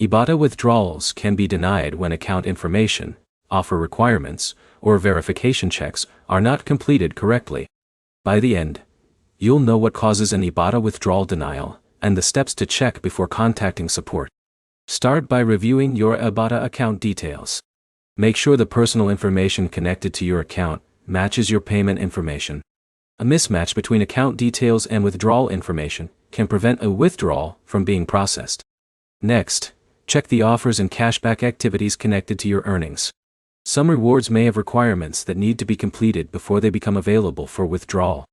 Ibotta withdrawals can be denied when account information, offer requirements, or verification checks are not completed correctly. By the end, you'll know what causes an Ibotta withdrawal denial and the steps to check before contacting support. Start by reviewing your Ibotta account details. Make sure the personal information connected to your account matches your payment information. A mismatch between account details and withdrawal information can prevent a withdrawal from being processed. Next, check the offers and cashback activities connected to your earnings. Some rewards may have requirements that need to be completed before they become available for withdrawal.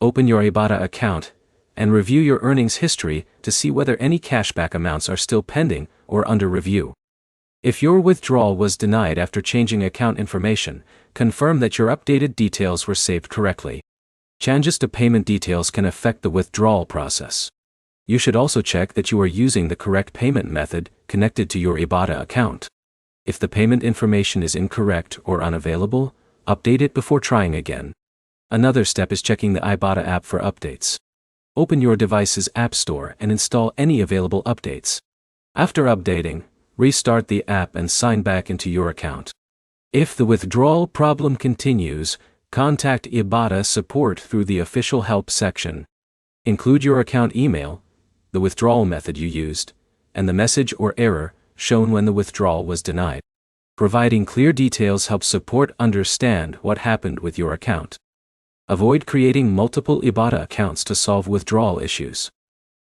Open your Ibotta account and review your earnings history to see whether any cashback amounts are still pending or under review. If your withdrawal was denied after changing account information, confirm that your updated details were saved correctly. Changes to payment details can affect the withdrawal process. You should also check that you are using the correct payment method connected to your Ibotta account. If the payment information is incorrect or unavailable, update it before trying again. Another step is checking the Ibotta app for updates. Open your device's app store and install any available updates. After updating, restart the app and sign back into your account. If the withdrawal problem continues, contact Ibotta support through the official help section. Include your account email, the withdrawal method you used, and the message or error shown when the withdrawal was denied. Providing clear details helps support understand what happened with your account. Avoid creating multiple Ibotta accounts to solve withdrawal issues.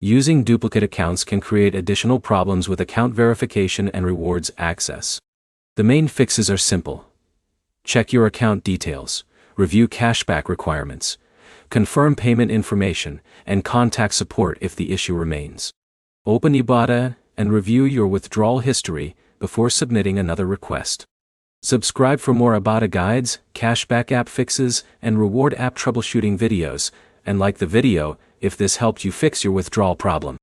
Using duplicate accounts can create additional problems with account verification and rewards access. The main fixes are simple. Check your account details, review cashback requirements, confirm payment information, and contact support if the issue remains. Open Ibotta and review your withdrawal history before submitting another request. Subscribe for more Ibotta guides, cashback app fixes, and reward app troubleshooting videos, and like the video if this helped you fix your withdrawal problem.